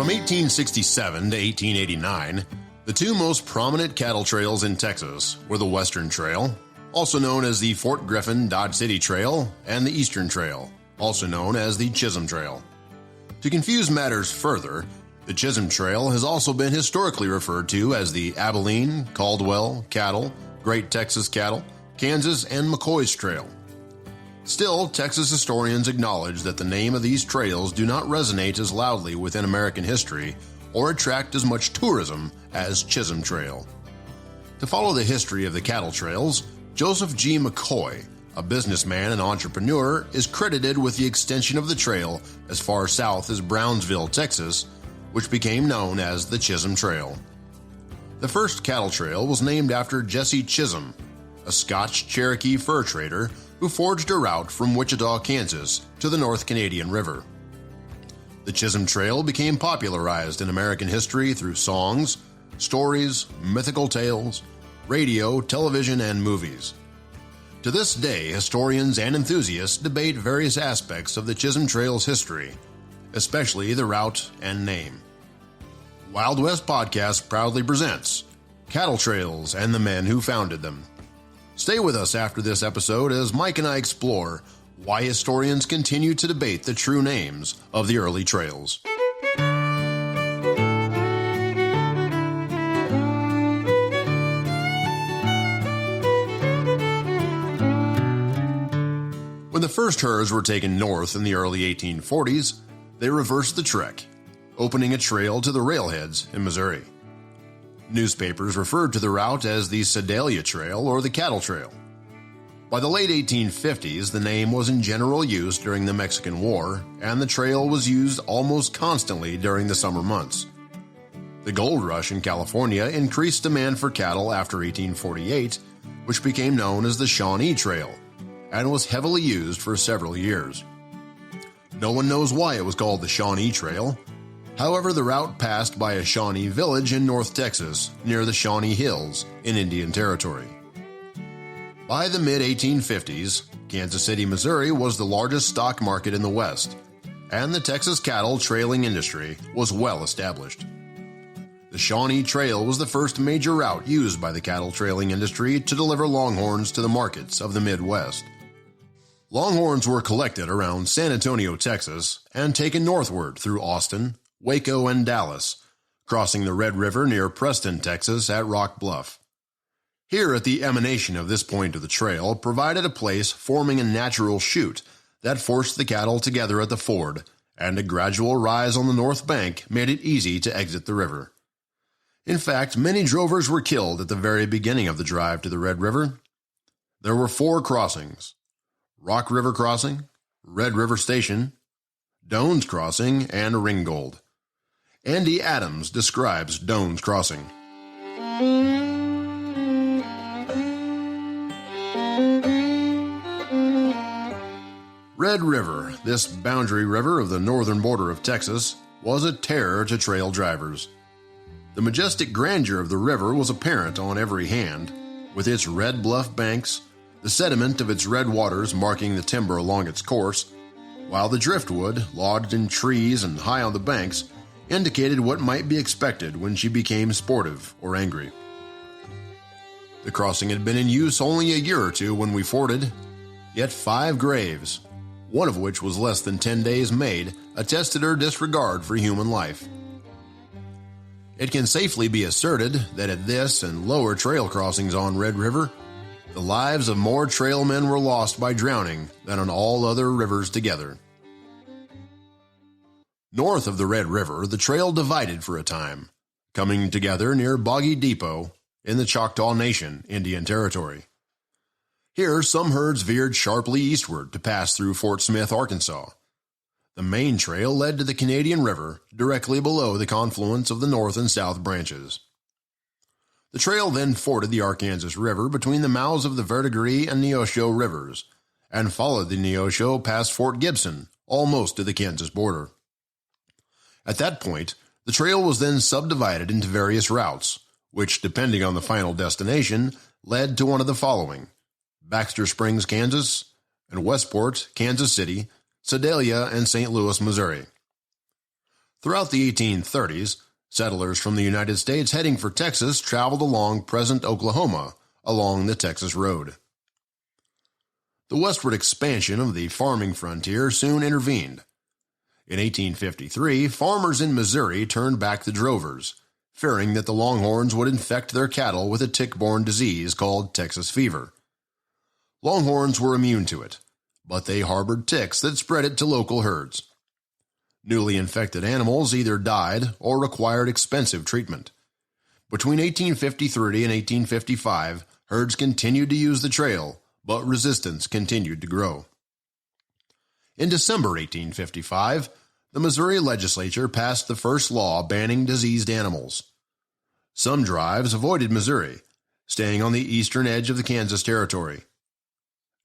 From 1867 to 1889, the two most prominent cattle trails in Texas were the Western Trail, also known as the Fort Griffin Dodge City Trail, and the Eastern Trail, also known as the Chisholm Trail. To confuse matters further, the Chisholm Trail has also been historically referred to as the Abilene, Caldwell, Cattle, Great Texas Cattle, Kansas, and McCoy's Trail. Still, Texas historians acknowledge that the name of these trails do not resonate as loudly within American history or attract as much tourism as Chisholm Trail. To follow the history of the cattle trails, Joseph G. McCoy, a businessman and entrepreneur, is credited with the extension of the trail as far south as Brownsville, Texas, which became known as the Chisholm Trail. The first cattle trail was named after Jesse Chisholm, a Scotch Cherokee fur trader who forged a route from Wichita, Kansas to the North Canadian River. The Chisholm Trail became popularized in American history through songs, stories, mythical tales, radio, television, and movies. To this day, historians and enthusiasts debate various aspects of the Chisholm Trail's history, especially the route and name. Wild West Podcast proudly presents Cattle Trails and the Men Who Founded Them. Stay with us after this episode as Mike and I explore why historians continue to debate the true names of the early trails. When the first herds were taken north in the early 1840s, they reversed the trek, opening a trail to the railheads in Missouri. Newspapers referred to the route as the Sedalia Trail or the Cattle Trail. By the late 1850s, the name was in general use during the Mexican War, and the trail was used almost constantly during the summer months. The gold rush in California increased demand for cattle after 1848, which became known as the Shawnee Trail, and was heavily used for several years. No one knows why it was called the Shawnee Trail. However, the route passed by a Shawnee village in North Texas, near the Shawnee Hills in Indian Territory. By the mid-1850s, Kansas City, Missouri was the largest stock market in the West, and the Texas cattle trailing industry was well established. The Shawnee Trail was the first major route used by the cattle trailing industry to deliver longhorns to the markets of the Midwest. Longhorns were collected around San Antonio, Texas, and taken northward through Austin, Waco, and Dallas, crossing the Red River near Preston, Texas at Rock Bluff. Here at the emanation of this point of the trail provided a place forming a natural chute that forced the cattle together at the ford, and a gradual rise on the north bank made it easy to exit the river. In fact, many drovers were killed at the very beginning of the drive to the Red River. There were 4 crossings: Rock River Crossing, Red River Station, Doan's Crossing, and Ringgold. Andy Adams describes Doan's Crossing. Red River, this boundary river of the northern border of Texas, was a terror to trail drivers. The majestic grandeur of the river was apparent on every hand, with its red bluff banks, the sediment of its red waters marking the timber along its course, while the driftwood, lodged in trees and high on the banks, indicated what might be expected when she became sportive or angry. The crossing had been in use only a year or two when we forded, yet 5 graves, one of which was less than 10 days made, attested her disregard for human life. It can safely be asserted that at this and lower trail crossings on Red River, the lives of more trailmen were lost by drowning than on all other rivers together. North of the Red River, the trail divided for a time, coming together near Boggy Depot in the Choctaw Nation, Indian Territory. Here, some herds veered sharply eastward to pass through Fort Smith, Arkansas. The main trail led to the Canadian River, directly below the confluence of the north and south branches. The trail then forded the Arkansas River between the mouths of the Verdigris and Neosho rivers, and followed the Neosho past Fort Gibson, almost to the Kansas border. At that point, the trail was then subdivided into various routes, which, depending on the final destination, led to one of the following: Baxter Springs, Kansas, and Westport, Kansas City, Sedalia, and St. Louis, Missouri. Throughout the 1830s, settlers from the United States heading for Texas traveled along present Oklahoma, along the Texas Road. The westward expansion of the farming frontier soon intervened. In 1853, farmers in Missouri turned back the drovers, fearing that the Longhorns would infect their cattle with a tick-borne disease called Texas fever. Longhorns were immune to it, but they harbored ticks that spread it to local herds. Newly infected animals either died or required expensive treatment. Between 1853 and 1855, herds continued to use the trail, but resistance continued to grow. In December 1855, the Missouri legislature passed the first law banning diseased animals. Some drives avoided Missouri, staying on the eastern edge of the Kansas Territory.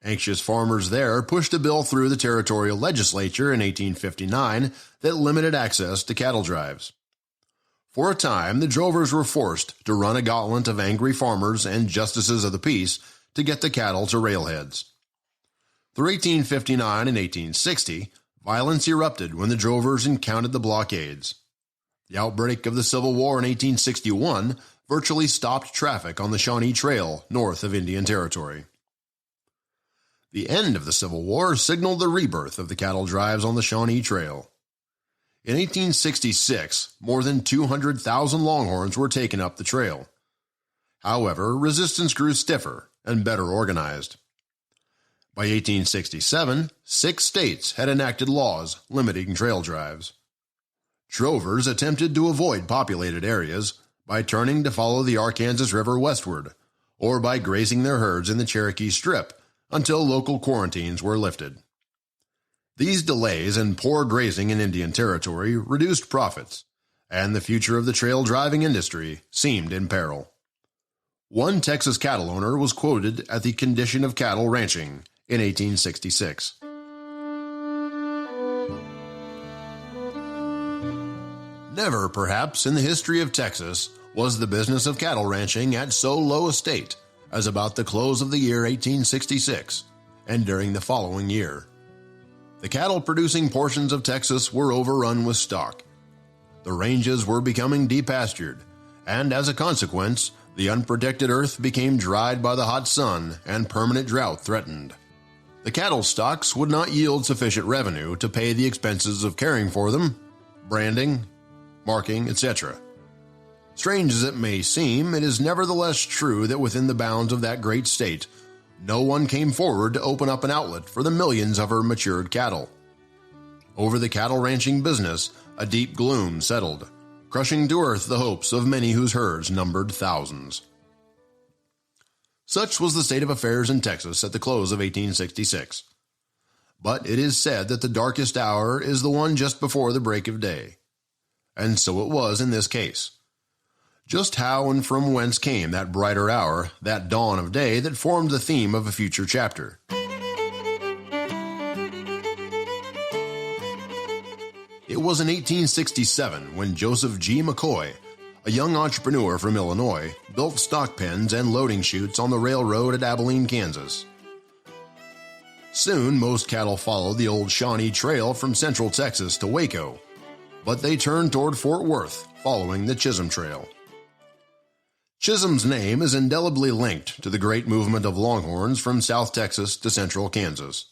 Anxious farmers there pushed a bill through the territorial legislature in 1859 that limited access to cattle drives. For a time, the drovers were forced to run a gauntlet of angry farmers and justices of the peace to get the cattle to railheads. Through 1859 and 1860, violence erupted when the drovers encountered the blockades. The outbreak of the Civil War in 1861 virtually stopped traffic on the Shawnee Trail north of Indian Territory. The end of the Civil War signaled the rebirth of the cattle drives on the Shawnee Trail. In 1866, more than 200,000 Longhorns were taken up the trail. However, resistance grew stiffer and better organized. By 1867, 6 states had enacted laws limiting trail drives. Drovers attempted to avoid populated areas by turning to follow the Arkansas River westward, or by grazing their herds in the Cherokee Strip until local quarantines were lifted. These delays and poor grazing in Indian Territory reduced profits, and the future of the trail driving industry seemed in peril. One Texas cattle owner was quoted at the Condition of Cattle Ranching in 1866. Never, perhaps, in the history of Texas was the business of cattle ranching at so low a state as about the close of the year 1866 and during the following year. The cattle-producing portions of Texas were overrun with stock. The ranges were becoming depastured, and as a consequence, the unprotected earth became dried by the hot sun and permanent drought threatened. The cattle stocks would not yield sufficient revenue to pay the expenses of caring for them, branding, marking, etc. Strange as it may seem, it is nevertheless true that within the bounds of that great state, no one came forward to open up an outlet for the millions of her matured cattle. Over the cattle ranching business, a deep gloom settled, crushing to earth the hopes of many whose herds numbered thousands. Such was the state of affairs in Texas at the close of 1866. But it is said that the darkest hour is the one just before the break of day. And so it was in this case. Just how and from whence came that brighter hour, that dawn of day that formed the theme of a future chapter? It was in 1867 when Joseph G. McCoy, a young entrepreneur from Illinois, built stock pens and loading chutes on the railroad at Abilene, Kansas. Soon, most cattle followed the old Shawnee Trail from central Texas to Waco, but they turned toward Fort Worth, following the Chisholm Trail. Chisholm's name is indelibly linked to the great movement of Longhorns from South Texas to central Kansas.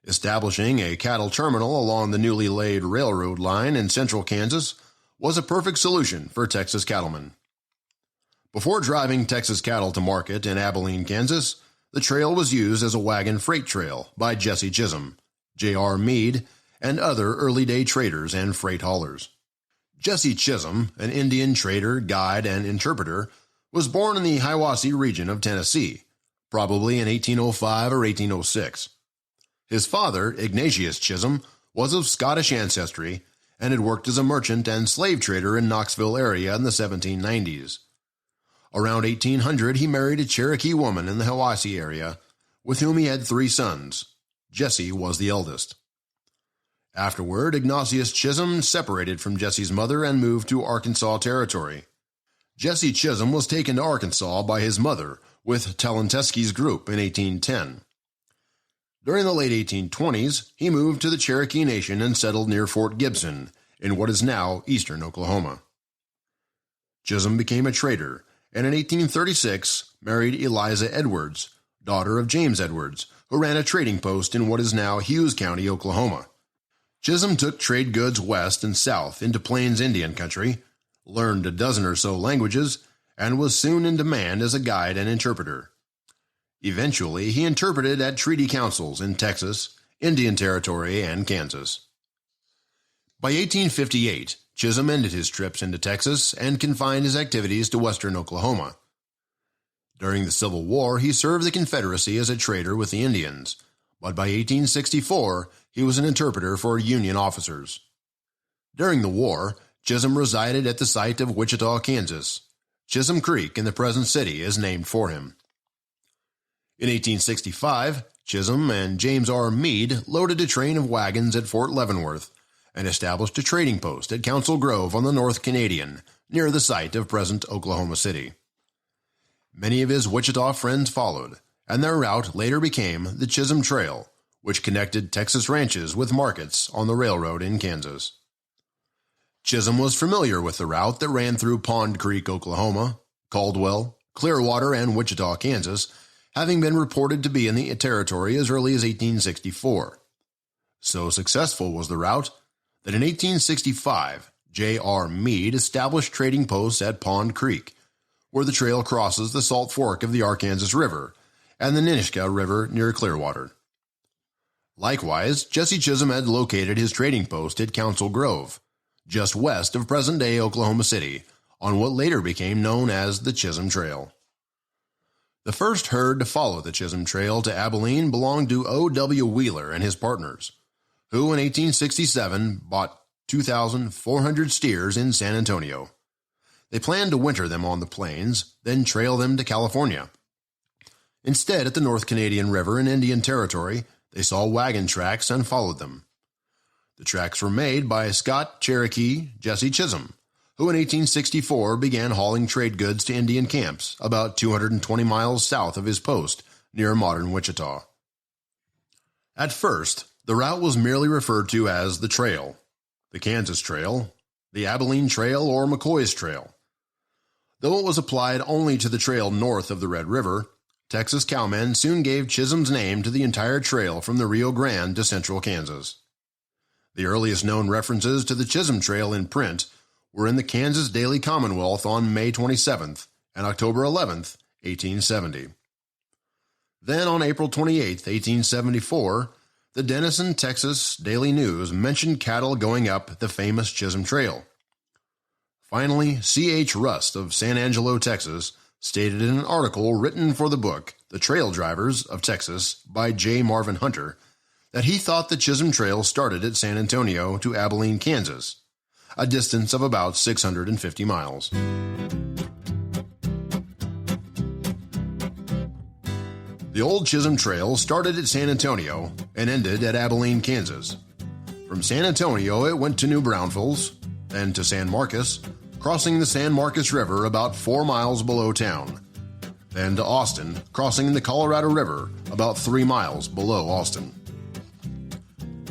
Establishing a cattle terminal along the newly laid railroad line in central Kansas was a perfect solution for Texas cattlemen. Before driving Texas cattle to market in Abilene, Kansas, the trail was used as a wagon freight trail by Jesse Chisholm, J.R. Meade, and other early-day traders and freight haulers. Jesse Chisholm, an Indian trader, guide, and interpreter, was born in the Hiwassee region of Tennessee, probably in 1805 or 1806. His father, Ignatius Chisholm, was of Scottish ancestry and had worked as a merchant and slave trader in Knoxville area in the 1790s. Around 1800, he married a Cherokee woman in the Hiwassee area, with whom he had 3 sons. Jesse was the eldest. Afterward, Ignatius Chisholm separated from Jesse's mother and moved to Arkansas Territory. Jesse Chisholm was taken to Arkansas by his mother with Talentesky's group in 1810. During the late 1820s, he moved to the Cherokee Nation and settled near Fort Gibson in what is now eastern Oklahoma. Chisholm became a trader, and in 1836 married Eliza Edwards, daughter of James Edwards, who ran a trading post in what is now Hughes County, Oklahoma. Chisholm took trade goods west and south into Plains Indian country, learned a dozen or so languages, and was soon in demand as a guide and interpreter. Eventually, he interpreted at treaty councils in Texas, Indian Territory, and Kansas. By 1858, Chisholm ended his trips into Texas and confined his activities to western Oklahoma. During the Civil War, he served the Confederacy as a trader with the Indians, but by 1864, he was an interpreter for Union officers. During the war, Chisholm resided at the site of Wichita, Kansas. Chisholm Creek in the present city is named for him. In 1865, Chisholm and James R. Meade loaded a train of wagons at Fort Leavenworth and established a trading post at Council Grove on the North Canadian, near the site of present Oklahoma City. Many of his Wichita friends followed, and their route later became the Chisholm Trail, which connected Texas ranches with markets on the railroad in Kansas. Chisholm was familiar with the route that ran through Pond Creek, Oklahoma, Caldwell, Clearwater, and Wichita, Kansas, having been reported to be in the territory as early as 1864. So successful was the route that in 1865, J.R. Meade established trading posts at Pond Creek, where the trail crosses the Salt Fork of the Arkansas River and the Ninishka River near Clearwater. Likewise, Jesse Chisholm had located his trading post at Council Grove, just west of present-day Oklahoma City, on what later became known as the Chisholm Trail. The first herd to follow the Chisholm Trail to Abilene belonged to O.W. Wheeler and his partners, who in 1867 bought 2,400 steers in San Antonio. They planned to winter them on the plains, then trail them to California. Instead, at the North Canadian River in Indian Territory, they saw wagon tracks and followed them. The tracks were made by Scott Cherokee Jesse Chisholm, who in 1864 began hauling trade goods to Indian camps about 220 miles south of his post near modern Wichita. At first, the route was merely referred to as the Trail, the Kansas Trail, the Abilene Trail, or McCoy's Trail. Though it was applied only to the trail north of the Red River, Texas cowmen soon gave Chisholm's name to the entire trail from the Rio Grande to central Kansas. The earliest known references to the Chisholm Trail in print were in the Kansas Daily Commonwealth on May 27th and October 11th, 1870. Then on April 28, 1874, the Denison, Texas Daily News mentioned cattle going up the famous Chisholm Trail. Finally, C.H. Rust of San Angelo, Texas, stated in an article written for the book The Trail Drivers of Texas by J. Marvin Hunter that he thought the Chisholm Trail started at San Antonio to Abilene, Kansas, a distance of about 650 miles. The old Chisholm Trail started at San Antonio and ended at Abilene, Kansas. From San Antonio, it went to New Braunfels, then to San Marcos, crossing the San Marcos River about 4 miles below town, then to Austin, crossing the Colorado River about 3 miles below Austin.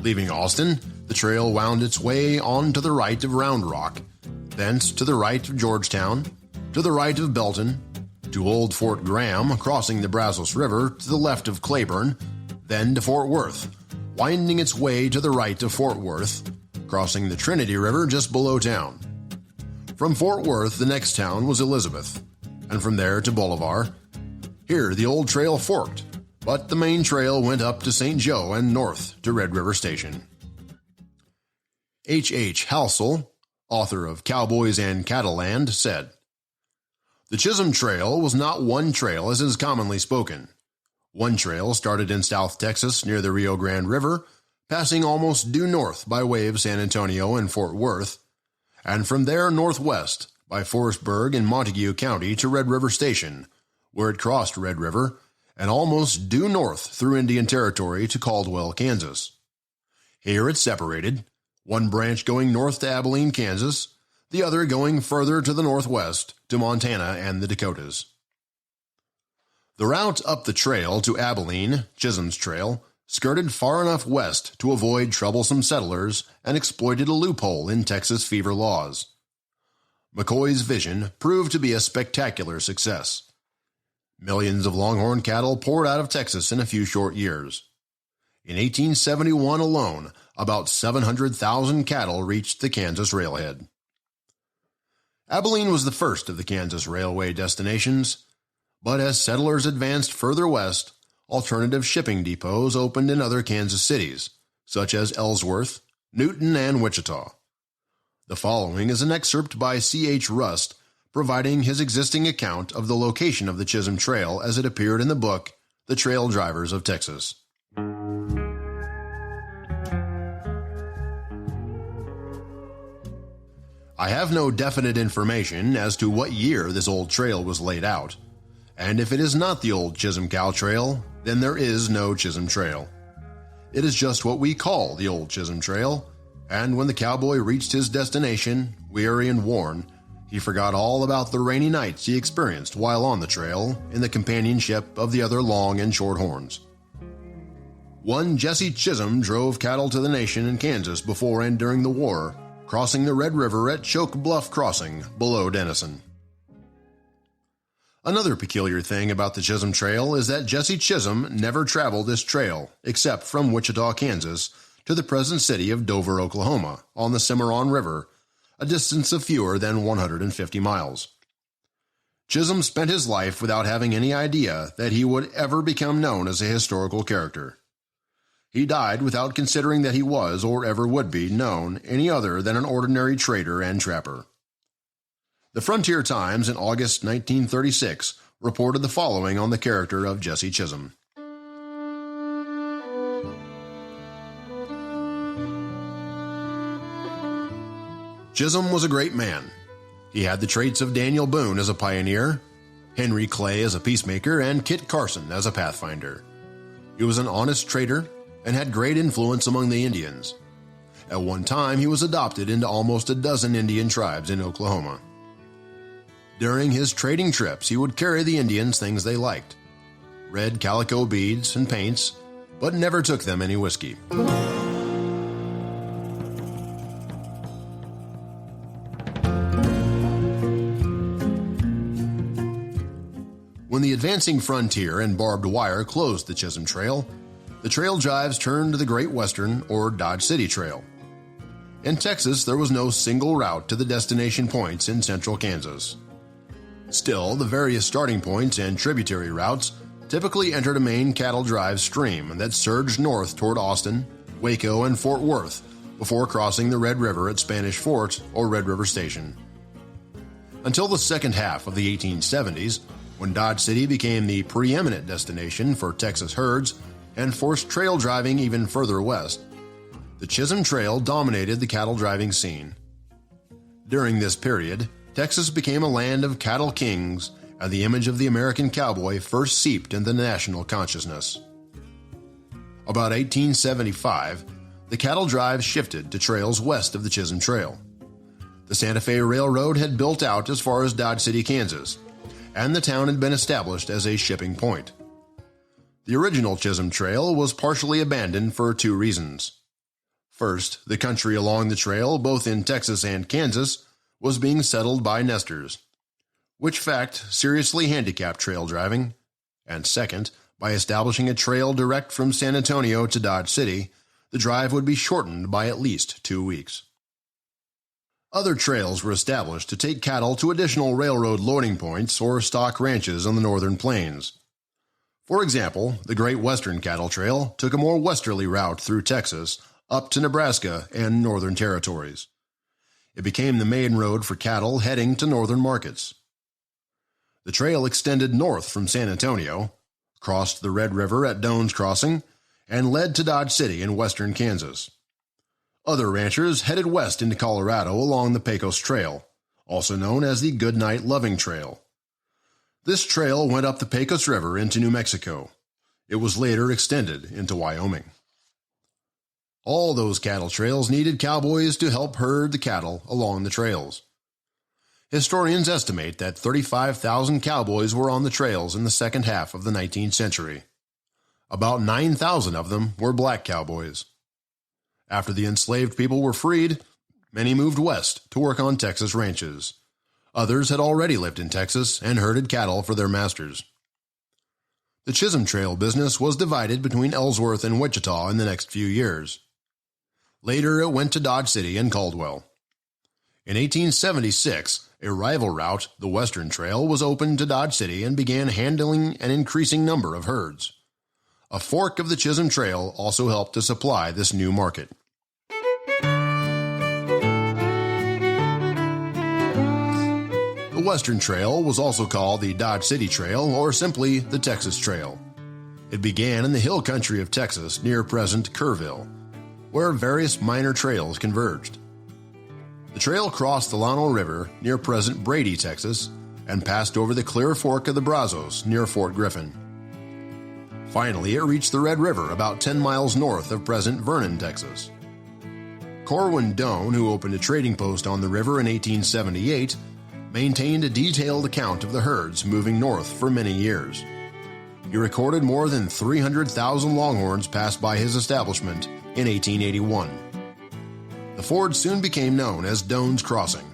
Leaving Austin, the trail wound its way on to the right of Round Rock, thence to the right of Georgetown, to the right of Belton, to Old Fort Graham, crossing the Brazos River to the left of Claiborne, then to Fort Worth, winding its way to the right of Fort Worth, crossing the Trinity River just below town. From Fort Worth, the next town was Elizabeth, and from there to Bolivar. Here, the old trail forked, but the main trail went up to St. Joe and north to Red River Station. H. H. Halsell, author of Cowboys and Cattleland, said, "The Chisholm Trail was not one trail as is commonly spoken. One trail started in South Texas near the Rio Grande River, passing almost due north by way of San Antonio and Fort Worth, and from there northwest by Forestburg in Montague County to Red River Station, where it crossed Red River, and almost due north through Indian Territory to Caldwell, Kansas. Here it separated, one branch going north to Abilene, Kansas, the other going further to the northwest to Montana and the Dakotas." The route up the trail to Abilene, Chisholm's Trail, skirted far enough west to avoid troublesome settlers and exploited a loophole in Texas fever laws. McCoy's vision proved to be a spectacular success. Millions of longhorn cattle poured out of Texas in a few short years. In 1871 alone, about 700,000 cattle reached the Kansas railhead. Abilene was the first of the Kansas railway destinations, but as settlers advanced further west, alternative shipping depots opened in other Kansas cities, such as Ellsworth, Newton, and Wichita. The following is an excerpt by C.H. Rust, providing his existing account of the location of the Chisholm Trail as it appeared in the book, The Trail Drivers of Texas. I have no definite information as to what year this old trail was laid out, and if it is not the old Chisholm Cow Trail, then there is no Chisholm Trail. It is just what we call the old Chisholm Trail, and when the cowboy reached his destination, weary and worn, he forgot all about the rainy nights he experienced while on the trail in the companionship of the other long and short horns. One Jesse Chisholm drove cattle to the nation in Kansas before and during the war, crossing the Red River at Choke Bluff Crossing below Denison. Another peculiar thing about the Chisholm Trail is that Jesse Chisholm never traveled this trail except from Wichita, Kansas, to the present city of Dover, Oklahoma, on the Cimarron River, a distance of fewer than 150 miles. Chisholm spent his life without having any idea that he would ever become known as a historical character. He died without considering that he was, or ever would be, known any other than an ordinary trader and trapper. The Frontier Times in August 1936 reported the following on the character of Jesse Chisholm. Chisholm was a great man. He had the traits of Daniel Boone as a pioneer, Henry Clay as a peacemaker, and Kit Carson as a pathfinder. He was an honest trader and had great influence among the Indians. At one time, he was adopted into almost a dozen Indian tribes in Oklahoma. During his trading trips, he would carry the Indians things they liked, red calico beads and paints, but never took them any whiskey. When the advancing frontier and barbed wire closed the Chisholm Trail, the trail drives turned to the Great Western or Dodge City Trail. In Texas, there was no single route to the destination points in central Kansas. Still, the various starting points and tributary routes typically entered a main cattle drive stream that surged north toward Austin, Waco, and Fort Worth before crossing the Red River at Spanish Fort or Red River Station. Until the second half of the 1870s, when Dodge City became the preeminent destination for Texas herds and forced trail driving even further west, the Chisholm Trail dominated the cattle driving scene. During this period, Texas became a land of cattle kings, and the image of the American cowboy first seeped into national consciousness. About 1875, the cattle drive shifted to trails west of the Chisholm Trail. The Santa Fe Railroad had built out as far as Dodge City, Kansas, and the town had been established as a shipping point. The original Chisholm Trail was partially abandoned for two reasons. First, the country along the trail, both in Texas and Kansas, was being settled by nesters, which fact seriously handicapped trail driving, and second, by establishing a trail direct from San Antonio to Dodge City, the drive would be shortened by at least 2 weeks. Other trails were established to take cattle to additional railroad loading points or stock ranches on the northern plains. For example, the Great Western Cattle Trail took a more westerly route through Texas up to Nebraska and northern territories. It became the main road for cattle heading to northern markets. The trail extended north from San Antonio, crossed the Red River at Doan's Crossing, and led to Dodge City in western Kansas. Other ranchers headed west into Colorado along the Pecos Trail, also known as the Goodnight Loving Trail. This trail went up the Pecos River into New Mexico. It was later extended into Wyoming. All those cattle trails needed cowboys to help herd the cattle along the trails. Historians estimate that 35,000 cowboys were on the trails in the second half of the 19th century. About 9,000 of them were black cowboys. After the enslaved people were freed, many moved west to work on Texas ranches. Others had already lived in Texas and herded cattle for their masters. The Chisholm Trail business was divided between Ellsworth and Wichita in the next few years. Later, it went to Dodge City and Caldwell. In 1876, a rival route, the Western Trail, was opened to Dodge City and began handling an increasing number of herds. A fork of the Chisholm Trail also helped to supply this new market. The Western Trail was also called the Dodge City Trail or simply the Texas Trail. It began in the hill country of Texas near present Kerrville, where various minor trails converged. The trail crossed the Llano River near present Brady, Texas, and passed over the Clear Fork of the Brazos near Fort Griffin. Finally, it reached the Red River about 10 miles north of present Vernon, Texas. Corwin Doane, who opened a trading post on the river in 1878, maintained a detailed account of the herds moving north for many years. He recorded more than 300,000 longhorns passed by his establishment in 1881. The ford soon became known as Doane's Crossing.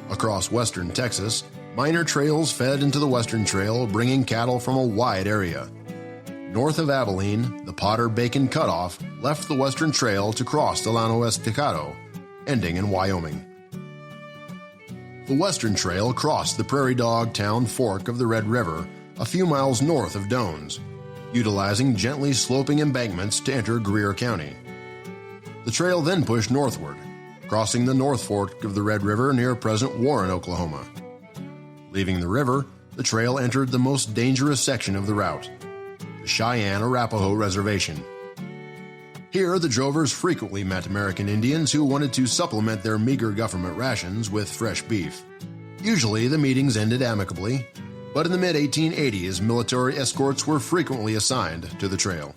Across western Texas, minor trails fed into the Western Trail, bringing cattle from a wide area. North of Abilene, the Potter-Bacon Cutoff left the Western Trail to cross the Llano Estacado, ending in Wyoming. The Western Trail crossed the Prairie Dog Town fork of the Red River a few miles north of Doane's, utilizing gently sloping embankments to enter Greer County. The trail then pushed northward, crossing the North Fork of the Red River near present Warren, Oklahoma. Leaving the river, the trail entered the most dangerous section of the route, the Cheyenne-Arapaho Reservation. Here, the drovers frequently met American Indians who wanted to supplement their meager government rations with fresh beef. Usually, the meetings ended amicably, but in the mid-1880s, military escorts were frequently assigned to the trail.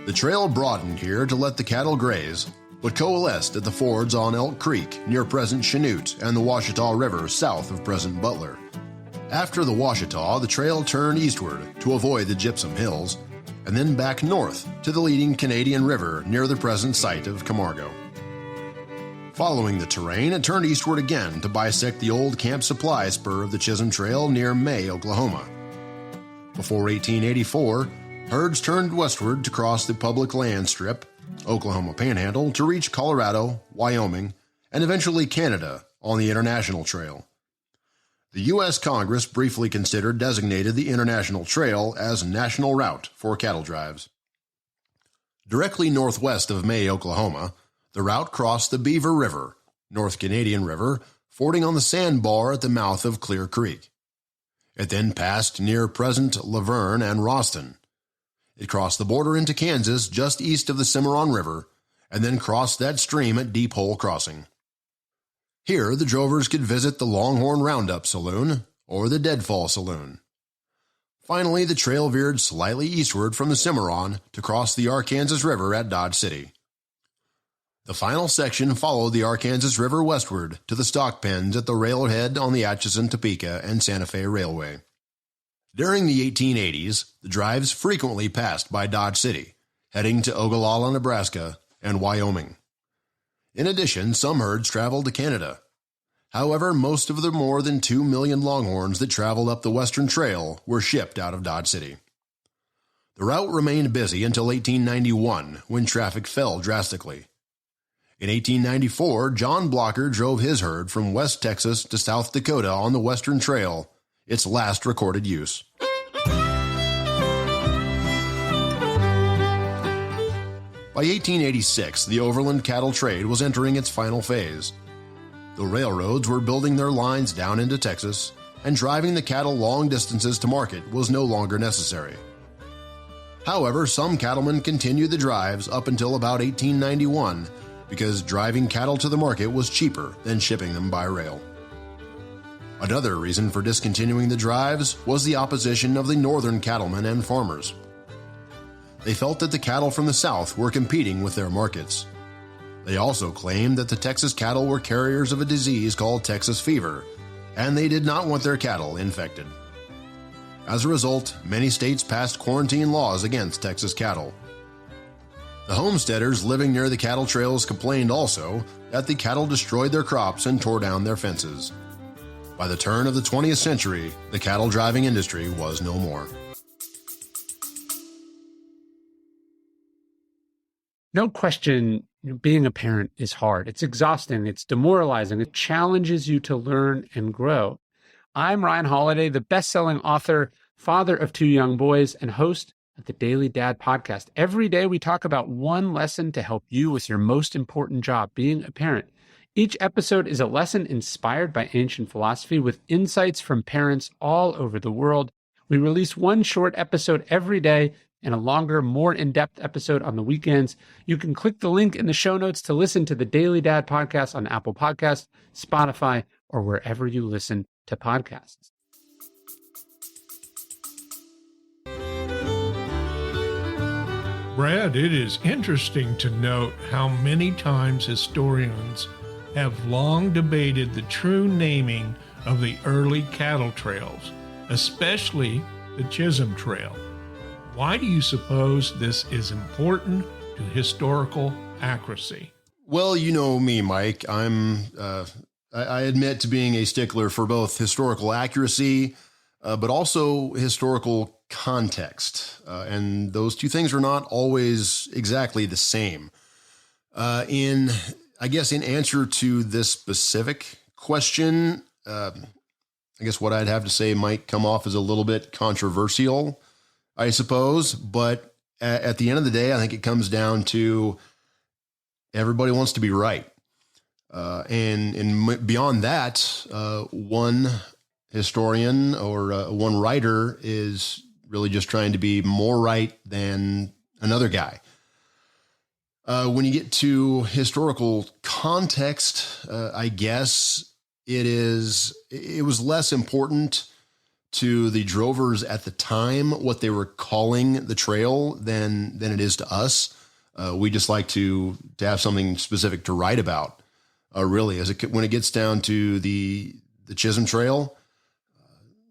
The trail broadened here to let the cattle graze, but coalesced at the fords on Elk Creek near present Chanute and the Washita River south of present Butler. After the Washita, the trail turned eastward to avoid the Gypsum Hills, and then back north to the leading Canadian River near the present site of Camargo. Following the terrain, it turned eastward again to bisect the old Camp Supply spur of the Chisholm Trail near May, Oklahoma. Before 1884, herds turned westward to cross the public land strip, Oklahoma Panhandle, to reach Colorado, Wyoming, and eventually Canada on the International Trail. The U.S. Congress briefly considered designated the International Trail as national route for cattle drives. Directly northwest of May, Oklahoma, the route crossed the Beaver River, North Canadian River, fording on the sandbar at the mouth of Clear Creek. It then passed near present Laverne and Roston. It crossed the border into Kansas just east of the Cimarron River, and then crossed that stream at Deep Hole Crossing. Here, the drovers could visit the Longhorn Roundup Saloon or the Deadfall Saloon. Finally, the trail veered slightly eastward from the Cimarron to cross the Arkansas River at Dodge City. The final section followed the Arkansas River westward to the stock pens at the railhead on the Atchison, Topeka, and Santa Fe Railway. During the 1880s, the drives frequently passed by Dodge City, heading to Ogallala, Nebraska, and Wyoming. In addition, some herds traveled to Canada. However, most of the more than 2 million longhorns that traveled up the Western Trail were shipped out of Dodge City. The route remained busy until 1891, when traffic fell drastically. In 1894, John Blocker drove his herd from West Texas to South Dakota on the Western Trail, its last recorded use. By 1886, the overland cattle trade was entering its final phase. The railroads were building their lines down into Texas, and driving the cattle long distances to market was no longer necessary. However, some cattlemen continued the drives up until about 1891 because driving cattle to the market was cheaper than shipping them by rail. Another reason for discontinuing the drives was the opposition of the northern cattlemen and farmers. They felt that the cattle from the south were competing with their markets. They also claimed that the Texas cattle were carriers of a disease called Texas fever, and they did not want their cattle infected. As a result, many states passed quarantine laws against Texas cattle. The homesteaders living near the cattle trails complained also that the cattle destroyed their crops and tore down their fences. By the turn of the 20th century, the cattle driving industry was no more. No question, being a parent is hard. It's exhausting. It's demoralizing. It challenges you to learn and grow. I'm Ryan Holiday, the best-selling author, father of 2 young boys, and host of the Daily Dad podcast. Every day we talk about one lesson to help you with your most important job, being a parent. Each episode is a lesson inspired by ancient philosophy with insights from parents all over the world. We release one short episode every day and a longer, more in-depth episode on the weekends. You can click the link in the show notes to listen to the Daily Dad podcast on Apple Podcasts, Spotify, or wherever you listen to podcasts. Brad, it is interesting to note how many times historians have long debated the true naming of the early cattle trails, especially the Chisholm Trail. Why do you suppose this is important to historical accuracy? Well, you know me, Mike. I admit to being a stickler for both historical accuracy, but also historical context. And those two things are not always exactly the same. In answer to this specific question, I guess what I'd have to say might come off as a little bit controversial, I suppose. But at the end of the day, I think it comes down to everybody wants to be right. And beyond that, one historian or one writer is really just trying to be more right than another guy. When you get to historical context, I guess it was less important to the drovers at the time what they were calling the trail than it is to us. We just like to have something specific to write about. Really, when it gets down to the Chisholm Trail,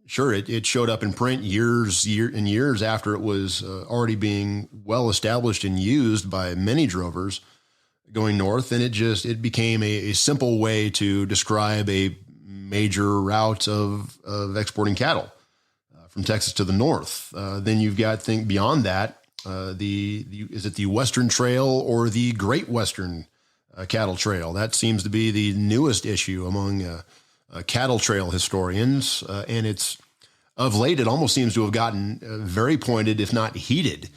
sure, it showed up in print years after it was already being well established and used by many drovers going north, and it became a simple way to describe a major route of exporting cattle from Texas to the north. Then you've got think beyond that, is it the Western Trail or the Great Western Cattle Trail? That seems to be the newest issue among cattle trail historians, and it's of late it almost seems to have gotten very pointed, if not heated,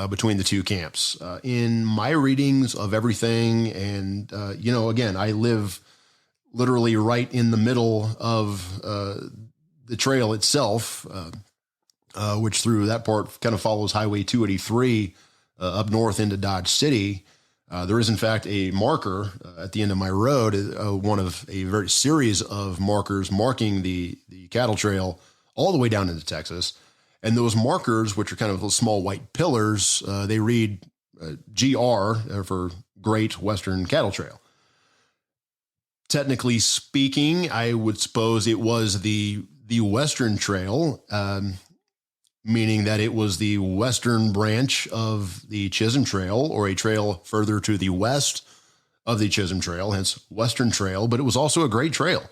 between the two camps. In my readings of everything, and again, I live literally right in the middle of the trail itself, which through that part kind of follows Highway 283 up north into Dodge City. There is, in fact, a marker at the end of my road, one of a very series of markers marking the cattle trail all the way down into Texas. And those markers, which are kind of little small white pillars, they read GR for Great Western Cattle Trail. Technically speaking, I would suppose it was the Western Trail, meaning that it was the western branch of the Chisholm Trail, or a trail further to the west of the Chisholm Trail, hence Western Trail, but it was also a great trail.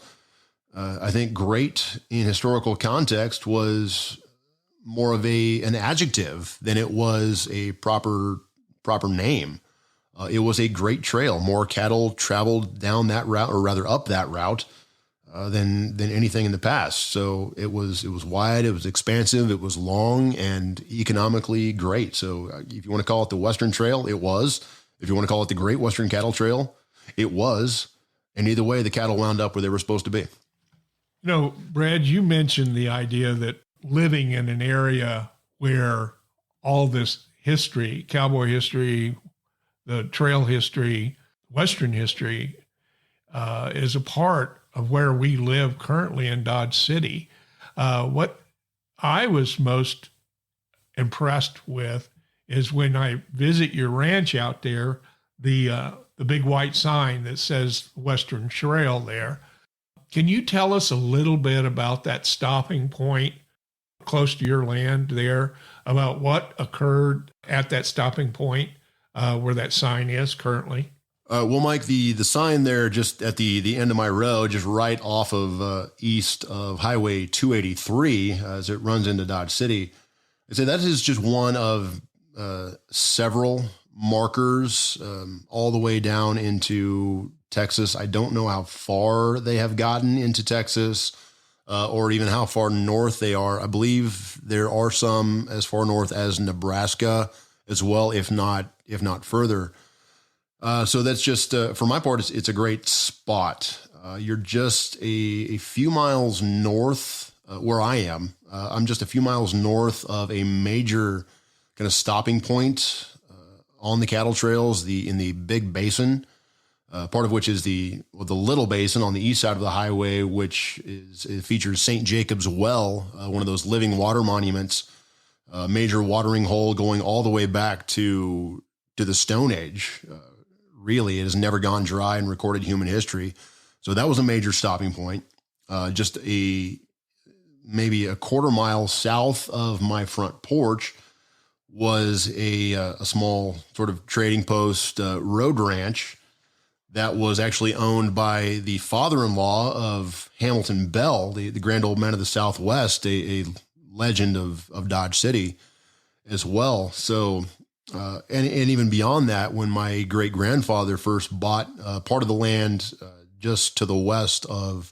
I think great in historical context was more of an adjective than it was a proper name. It was a great trail. More cattle traveled down that route, or rather up that route, than anything in the past. So it was wide, it was expansive, it was long, and economically great. So if you want to call it the Western Trail, it was. If you want to call it the Great Western Cattle Trail, it was. And either way, the cattle wound up where they were supposed to be. Brad, you mentioned the idea that living in an area where all this history, cowboy history, the trail history, Western history, is a part of where we live currently in Dodge City. What I was most impressed with is when I visit your ranch out there, the big white sign that says Western Trail there. Can you tell us a little bit about that stopping point close to your land there about what occurred at that stopping point where that sign is currently? Well, Mike, the sign there just at the end of my road, just right off of east of Highway 283 as it runs into Dodge City, I'd say that is just one of several markers all the way down into Texas. I don't know how far they have gotten into Texas or even how far north they are. I believe there are some as far north as Nebraska as well, if not further. So that's just, for my part, it's a great spot. You're just a few miles north where I am. I'm just a few miles north of a major kind of stopping point on the cattle trails, in the Big Basin, part of which is the Little Basin on the east side of the highway, it features St. Jacob's Well, one of those living water monuments, a major watering hole going all the way back to the Stone Age. Really, it has never gone dry in recorded human history. So that was a major stopping point. Just maybe a quarter mile south of my front porch was a small sort of trading post road ranch that was actually owned by the father-in-law of Hamilton Bell, the grand old man of the Southwest, a legend of Dodge City as well. So, and even beyond that, when my great grandfather first bought part of the land just to the west of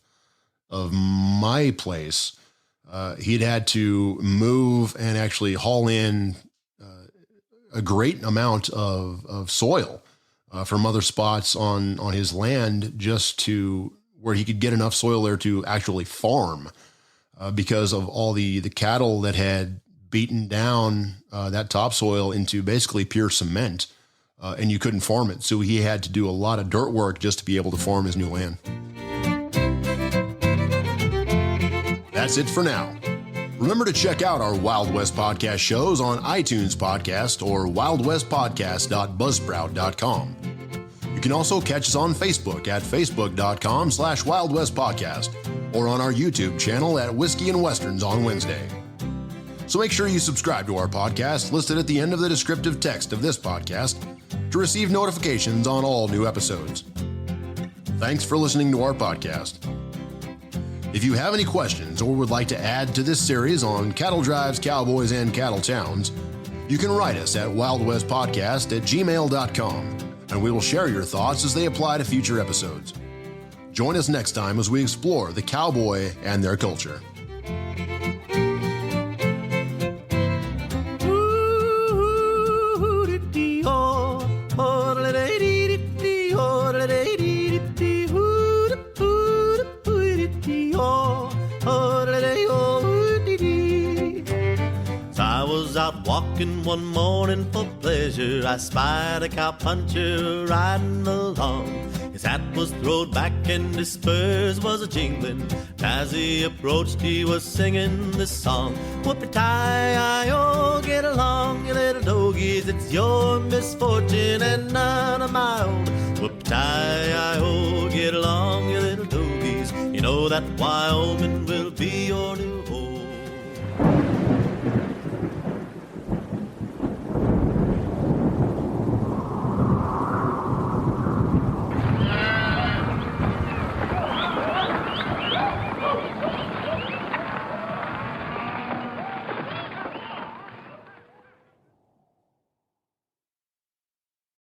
my place, he'd had to move and actually haul in a great amount of soil from other spots on his land just to where he could get enough soil there to actually farm because of all the cattle that had beaten down that topsoil into basically pure cement, and you couldn't farm it. So he had to do a lot of dirt work just to be able to farm his new land. That's it for now. Remember to check out our Wild West podcast shows on iTunes Podcast or wildwestpodcast.buzzsprout.com. You can also catch us on Facebook at facebook.com/Wild West Podcast or on our YouTube channel at Whiskey and Westerns on Wednesday. So make sure you subscribe to our podcast listed at the end of the descriptive text of this podcast to receive notifications on all new episodes. Thanks for listening to our podcast. If you have any questions or would like to add to this series on cattle drives, cowboys, and cattle towns, you can write us at wildwestpodcast@gmail.com, and we will share your thoughts as they apply to future episodes. Join us next time as we explore the cowboy and their culture. Walking one morning for pleasure, I spied a cowpuncher riding along. His hat was thrown back and his spurs was a-jingling. As he approached, he was singing this song. Whoop-a-tie-I-oh, get along, you little dogies. It's your misfortune and none of my own. Whoop-a-tie-I-oh, get along, you little dogies. You know that Wyoming will be your new